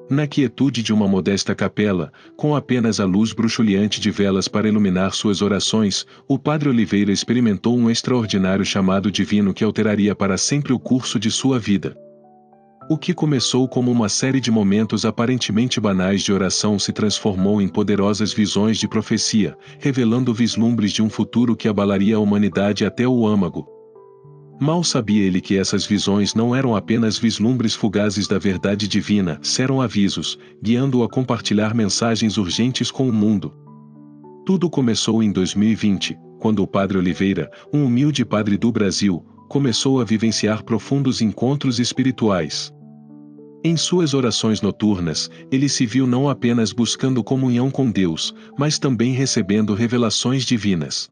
Na quietude de uma modesta capela, com apenas a luz bruxuleante de velas para iluminar suas orações, o padre Oliveira experimentou um extraordinário chamado divino que alteraria para sempre o curso de sua vida. O que começou como uma série de momentos aparentemente banais de oração se transformou em poderosas visões de profecia, revelando vislumbres de um futuro que abalaria a humanidade até o âmago. Mal sabia ele que essas visões não eram apenas vislumbres fugazes da verdade divina, eram avisos, guiando-o a compartilhar mensagens urgentes com o mundo. Tudo começou em 2020, quando o padre Oliveira, um humilde padre do Brasil, começou a vivenciar profundos encontros espirituais. Em suas orações noturnas, ele se viu não apenas buscando comunhão com Deus, mas também recebendo revelações divinas.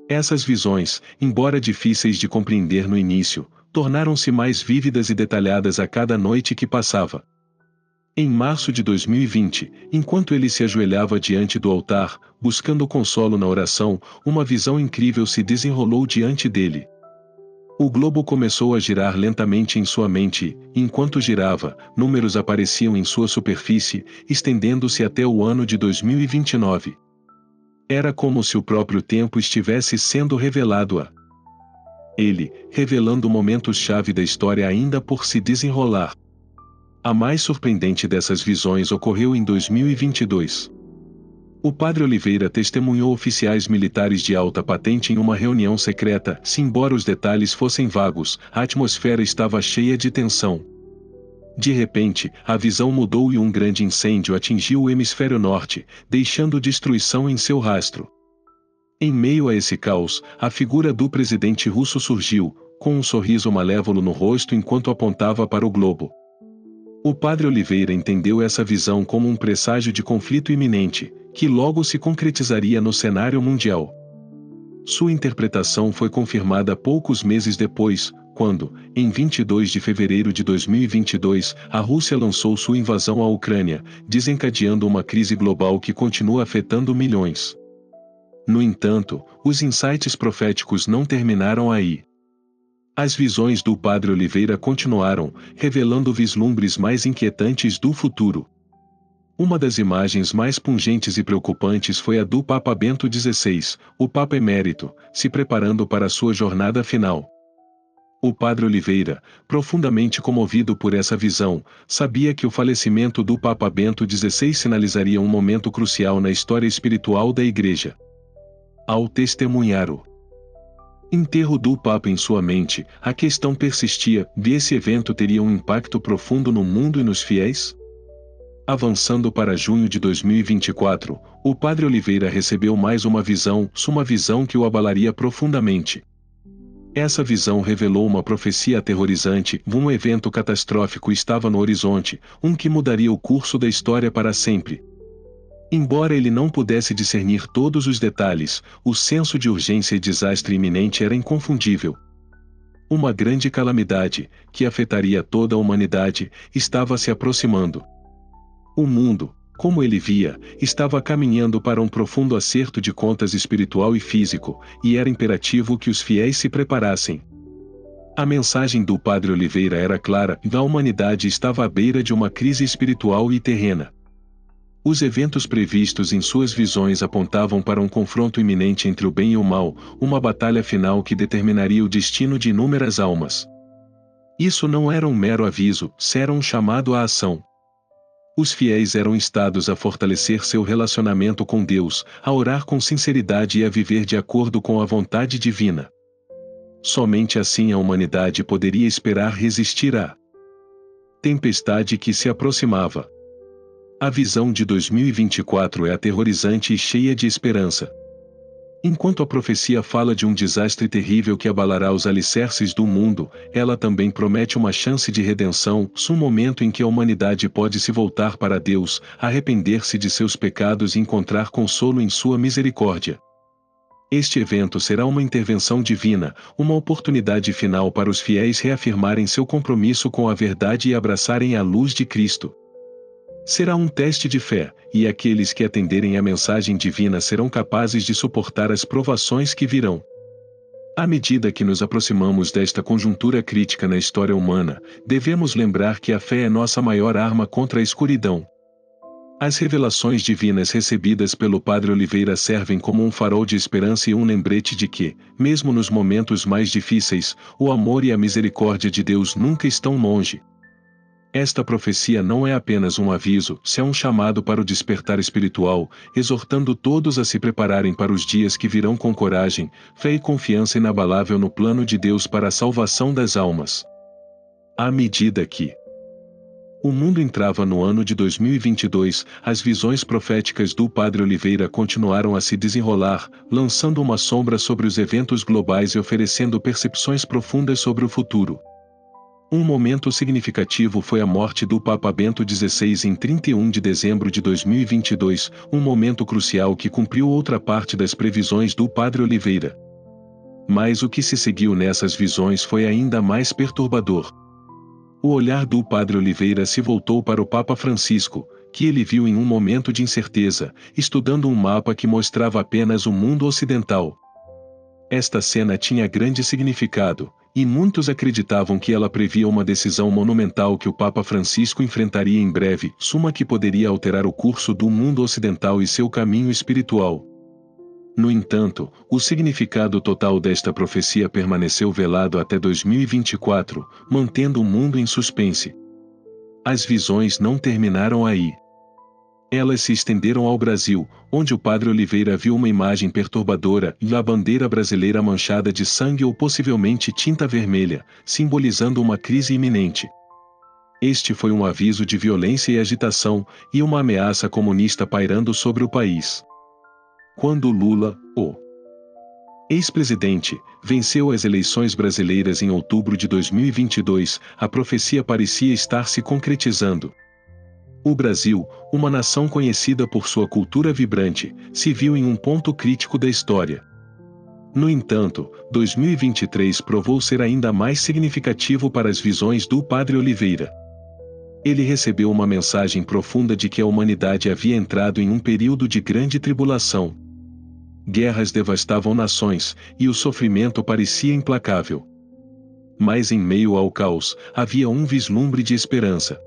Essas visões, embora difíceis de compreender no início, tornaram-se mais vívidas e detalhadas a cada noite que passava. Em março de 2020, enquanto ele se ajoelhava diante do altar, buscando consolo na oração, uma visão incrível se desenrolou diante dele. O globo começou a girar lentamente em sua mente, e, enquanto girava, números apareciam em sua superfície, estendendo-se até o ano de 2029. Era como se o próprio tempo estivesse sendo revelado a ele, revelando momentos-chave da história ainda por se desenrolar. A mais surpreendente dessas visões ocorreu em 2022. O padre Oliveira testemunhou oficiais militares de alta patente em uma reunião secreta. Se embora os detalhes fossem vagos, a atmosfera estava cheia de tensão. De repente, a visão mudou e um grande incêndio atingiu o hemisfério norte, deixando destruição em seu rastro. Em meio a esse caos, a figura do presidente russo surgiu, com um sorriso malévolo no rosto enquanto apontava para o globo. O padre Oliveira entendeu essa visão como um presságio de conflito iminente, que logo se concretizaria no cenário mundial. Sua interpretação foi confirmada poucos meses depois, quando, em 22 de fevereiro de 2022, a Rússia lançou sua invasão à Ucrânia, desencadeando uma crise global que continua afetando milhões. No entanto, os insights proféticos não terminaram aí. As visões do padre Oliveira continuaram, revelando vislumbres mais inquietantes do futuro. Uma das imagens mais pungentes e preocupantes foi a do Papa Bento XVI, o Papa Emérito, se preparando para sua jornada final. O padre Oliveira, profundamente comovido por essa visão, sabia que o falecimento do Papa Bento XVI sinalizaria um momento crucial na história espiritual da Igreja. Ao testemunhar o enterro do Papa em sua mente, a questão persistia: esse evento teria um impacto profundo no mundo e nos fiéis? Avançando para junho de 2024, o padre Oliveira recebeu mais uma visão que o abalaria profundamente. Essa visão revelou uma profecia aterrorizante: um evento catastrófico estava no horizonte, que mudaria o curso da história para sempre. Embora ele não pudesse discernir todos os detalhes, o senso de urgência e desastre iminente era inconfundível. Uma grande calamidade, que afetaria toda a humanidade, estava se aproximando. O mundo, como ele via, estava caminhando para um profundo acerto de contas espiritual e físico, e era imperativo que os fiéis se preparassem. A mensagem do padre Oliveira era clara: a humanidade estava à beira de uma crise espiritual e terrena. Os eventos previstos em suas visões apontavam para um confronto iminente entre o bem e o mal, uma batalha final que determinaria o destino de inúmeras almas. Isso não era um mero aviso, era um chamado à ação. Os fiéis eram instados a fortalecer seu relacionamento com Deus, a orar com sinceridade e a viver de acordo com a vontade divina. Somente assim a humanidade poderia esperar resistir à tempestade que se aproximava. A visão de 2024 é aterrorizante e cheia de esperança. Enquanto a profecia fala de um desastre terrível que abalará os alicerces do mundo, ela também promete uma chance de redenção, um momento em que a humanidade pode se voltar para Deus, arrepender-se de seus pecados e encontrar consolo em sua misericórdia. Este evento será uma intervenção divina, uma oportunidade final para os fiéis reafirmarem seu compromisso com a verdade e abraçarem a luz de Cristo. Será um teste de fé, e aqueles que atenderem à mensagem divina serão capazes de suportar as provações que virão. À medida que nos aproximamos desta conjuntura crítica na história humana, devemos lembrar que a fé é nossa maior arma contra a escuridão. As revelações divinas recebidas pelo Padre Oliveira servem como um farol de esperança e um lembrete de que, mesmo nos momentos mais difíceis, o amor e a misericórdia de Deus nunca estão longe. Esta profecia não é apenas um aviso, se é um chamado para o despertar espiritual, exortando todos a se prepararem para os dias que virão com coragem, fé e confiança inabalável no plano de Deus para a salvação das almas. À medida que o mundo entrava no ano de 2022, as visões proféticas do Padre Oliveira continuaram a se desenrolar, lançando uma sombra sobre os eventos globais e oferecendo percepções profundas sobre o futuro. Um momento significativo foi a morte do Papa Bento XVI em 31 de dezembro de 2022, um momento crucial que cumpriu outra parte das previsões do Padre Oliveira. Mas o que se seguiu nessas visões foi ainda mais perturbador. O olhar do Padre Oliveira se voltou para o Papa Francisco, que ele viu em um momento de incerteza, estudando um mapa que mostrava apenas o mundo ocidental. Esta cena tinha grande significado, e muitos acreditavam que ela previa uma decisão monumental que o Papa Francisco enfrentaria em breve, suma que poderia alterar o curso do mundo ocidental e seu caminho espiritual. No entanto, o significado total desta profecia permaneceu velado até 2024, mantendo o mundo em suspense. As visões não terminaram aí. Elas se estenderam ao Brasil, onde o Padre Oliveira viu uma imagem perturbadora e a bandeira brasileira manchada de sangue ou possivelmente tinta vermelha, simbolizando uma crise iminente. Este foi um aviso de violência e agitação, e uma ameaça comunista pairando sobre o país. Quando Lula, o ex-presidente, venceu as eleições brasileiras em outubro de 2022, a profecia parecia estar se concretizando. O Brasil, uma nação conhecida por sua cultura vibrante, se viu em um ponto crítico da história. No entanto, 2023 provou ser ainda mais significativo para as visões do Padre Oliveira. Ele recebeu uma mensagem profunda de que a humanidade havia entrado em um período de grande tribulação. Guerras devastavam nações, e o sofrimento parecia implacável. Mas em meio ao caos, havia um vislumbre de esperança.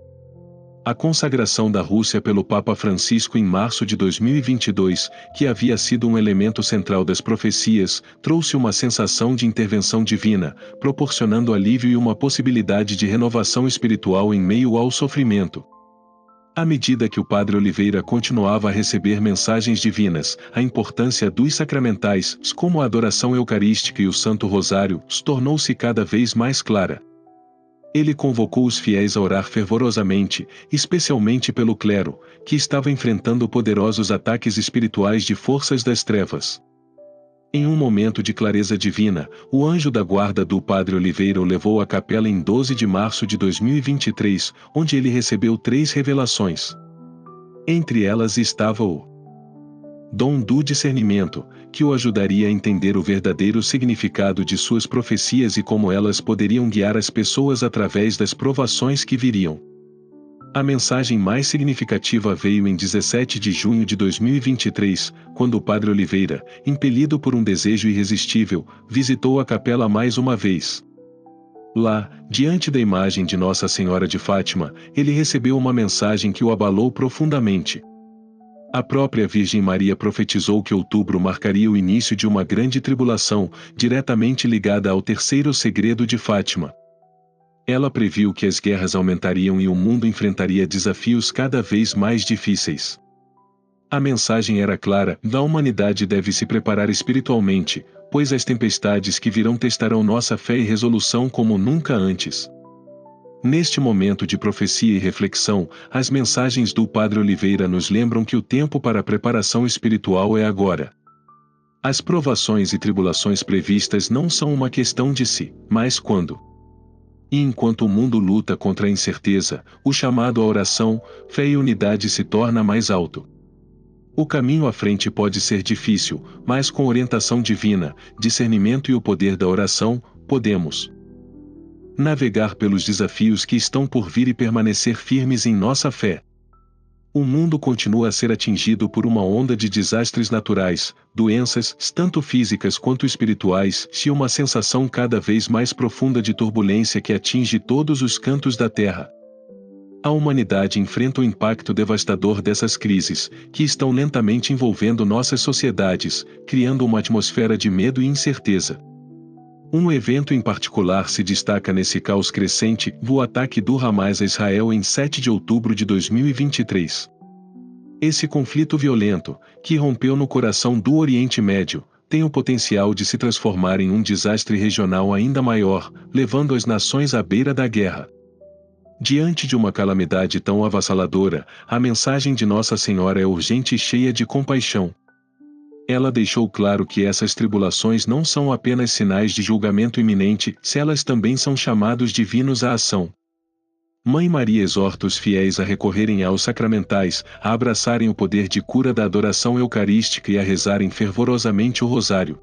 A consagração da Rússia pelo Papa Francisco em março de 2022, que havia sido um elemento central das profecias, trouxe uma sensação de intervenção divina, proporcionando alívio e uma possibilidade de renovação espiritual em meio ao sofrimento. À medida que o Padre Oliveira continuava a receber mensagens divinas, a importância dos sacramentais, como a adoração eucarística e o Santo Rosário, tornou-se cada vez mais clara. Ele convocou os fiéis a orar fervorosamente, especialmente pelo clero, que estava enfrentando poderosos ataques espirituais de forças das trevas. Em um momento de clareza divina, o anjo da guarda do Padre Oliveira o levou à capela em 12 de março de 2023, onde ele recebeu 3 revelações. Entre elas estava o dom do discernimento, que o ajudaria a entender o verdadeiro significado de suas profecias e como elas poderiam guiar as pessoas através das provações que viriam. A mensagem mais significativa veio em 17 de junho de 2023, quando o Padre Oliveira, impelido por um desejo irresistível, visitou a capela mais uma vez. Lá, diante da imagem de Nossa Senhora de Fátima, ele recebeu uma mensagem que o abalou profundamente. A própria Virgem Maria profetizou que outubro marcaria o início de uma grande tribulação, diretamente ligada ao terceiro segredo de Fátima. Ela previu que as guerras aumentariam e o mundo enfrentaria desafios cada vez mais difíceis. A mensagem era clara: a humanidade deve se preparar espiritualmente, pois as tempestades que virão testarão nossa fé e resolução como nunca antes. Neste momento de profecia e reflexão, as mensagens do Padre Oliveira nos lembram que o tempo para a preparação espiritual é agora. As provações e tribulações previstas não são uma questão de se, mas quando. E enquanto o mundo luta contra a incerteza, o chamado à oração, fé e unidade se torna mais alto. O caminho à frente pode ser difícil, mas com orientação divina, discernimento e o poder da oração, podemos navegar pelos desafios que estão por vir e permanecer firmes em nossa fé. O mundo continua a ser atingido por uma onda de desastres naturais, doenças, tanto físicas quanto espirituais, e uma sensação cada vez mais profunda de turbulência que atinge todos os cantos da Terra. A humanidade enfrenta o impacto devastador dessas crises, que estão lentamente envolvendo nossas sociedades, criando uma atmosfera de medo e incerteza. Um evento em particular se destaca nesse caos crescente, o ataque do Hamas a Israel em 7 de outubro de 2023. Esse conflito violento, que rompeu no coração do Oriente Médio, tem o potencial de se transformar em um desastre regional ainda maior, levando as nações à beira da guerra. Diante de uma calamidade tão avassaladora, a mensagem de Nossa Senhora é urgente e cheia de compaixão. Ela deixou claro que essas tribulações não são apenas sinais de julgamento iminente, se elas também são chamados divinos à ação. Mãe Maria exorta os fiéis a recorrerem aos sacramentais, a abraçarem o poder de cura da adoração eucarística e a rezarem fervorosamente o rosário.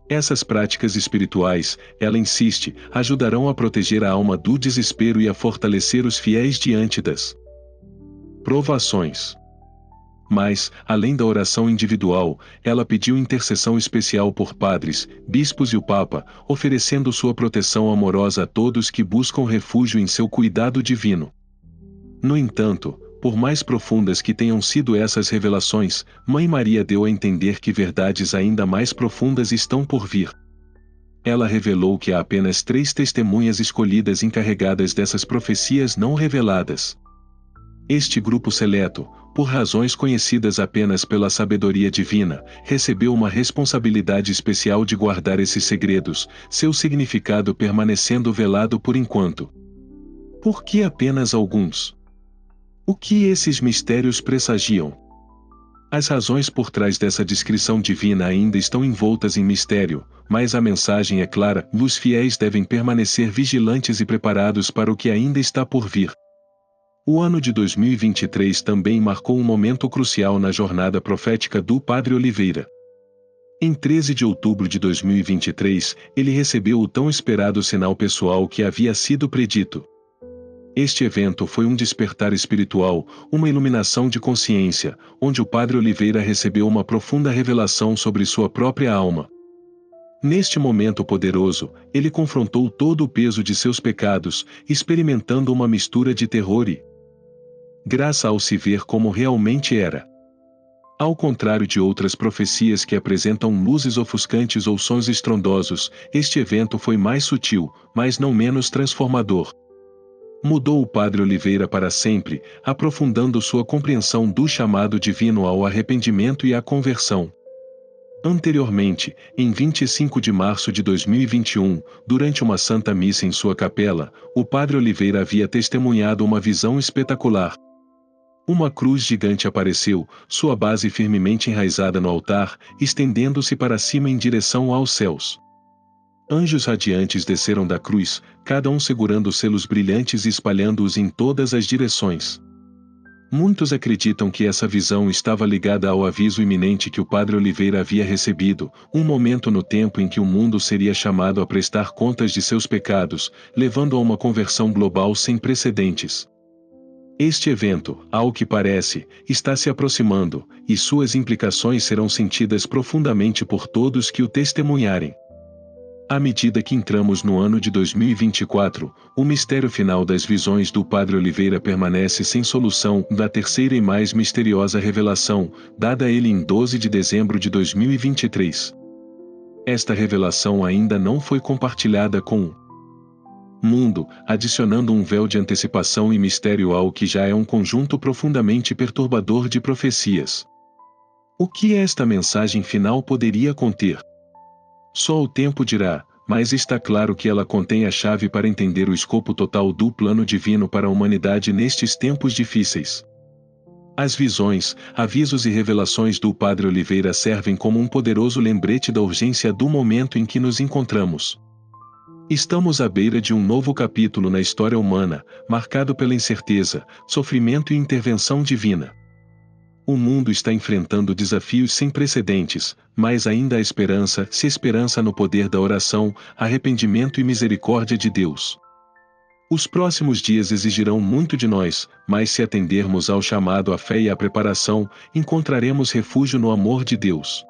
Essas práticas espirituais, ela insiste, ajudarão a proteger a alma do desespero e a fortalecer os fiéis diante das provações. Mas, além da oração individual, ela pediu intercessão especial por padres, bispos e o Papa, oferecendo sua proteção amorosa a todos que buscam refúgio em seu cuidado divino. No entanto, por mais profundas que tenham sido essas revelações, Mãe Maria deu a entender que verdades ainda mais profundas estão por vir. Ela revelou que há apenas 3 testemunhas escolhidas encarregadas dessas profecias não reveladas. Este grupo seleto, por razões conhecidas apenas pela sabedoria divina, recebeu uma responsabilidade especial de guardar esses segredos, seu significado permanecendo velado por enquanto. Por que apenas alguns? O que esses mistérios pressagiam? As razões por trás dessa descrição divina ainda estão envoltas em mistério, mas a mensagem é clara: os fiéis devem permanecer vigilantes e preparados para o que ainda está por vir. O ano de 2023 também marcou um momento crucial na jornada profética do Padre Oliveira. Em 13 de outubro de 2023, ele recebeu o tão esperado sinal pessoal que havia sido predito. Este evento foi um despertar espiritual, uma iluminação de consciência, onde o Padre Oliveira recebeu uma profunda revelação sobre sua própria alma. Neste momento poderoso, ele confrontou todo o peso de seus pecados, experimentando uma mistura de terror e graça ao se ver como realmente era. Ao contrário de outras profecias que apresentam luzes ofuscantes ou sons estrondosos, este evento foi mais sutil, mas não menos transformador. Mudou o Padre Oliveira para sempre, aprofundando sua compreensão do chamado divino ao arrependimento e à conversão. Anteriormente, em 25 de março de 2021, durante uma santa missa em sua capela, o Padre Oliveira havia testemunhado uma visão espetacular. Uma cruz gigante apareceu, sua base firmemente enraizada no altar, estendendo-se para cima em direção aos céus. Anjos radiantes desceram da cruz, cada um segurando selos brilhantes e espalhando-os em todas as direções. Muitos acreditam que essa visão estava ligada ao aviso iminente que o Padre Oliveira havia recebido, um momento no tempo em que o mundo seria chamado a prestar contas de seus pecados, levando a uma conversão global sem precedentes. Este evento, ao que parece, está se aproximando, e suas implicações serão sentidas profundamente por todos que o testemunharem. À medida que entramos no ano de 2024, o mistério final das visões do Padre Oliveira permanece sem solução, da terceira e mais misteriosa revelação, dada a ele em 12 de dezembro de 2023. Esta revelação ainda não foi compartilhada com o mundo, adicionando um véu de antecipação e mistério ao que já é um conjunto profundamente perturbador de profecias. O que esta mensagem final poderia conter? Só o tempo dirá, mas está claro que ela contém a chave para entender o escopo total do plano divino para a humanidade nestes tempos difíceis. As visões, avisos e revelações do Padre Oliveira servem como um poderoso lembrete da urgência do momento em que nos encontramos. Estamos à beira de um novo capítulo na história humana, marcado pela incerteza, sofrimento e intervenção divina. O mundo está enfrentando desafios sem precedentes, mas ainda há esperança, se esperança no poder da oração, arrependimento e misericórdia de Deus. Os próximos dias exigirão muito de nós, mas se atendermos ao chamado à fé e à preparação, encontraremos refúgio no amor de Deus.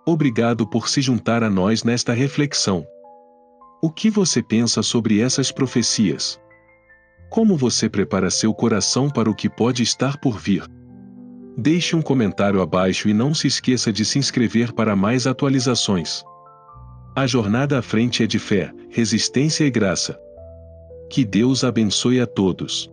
Obrigado por se juntar a nós nesta reflexão. O que você pensa sobre essas profecias? Como você prepara seu coração para o que pode estar por vir? Deixe um comentário abaixo e não se esqueça de se inscrever para mais atualizações. A jornada à frente é de fé, resistência e graça. Que Deus abençoe a todos.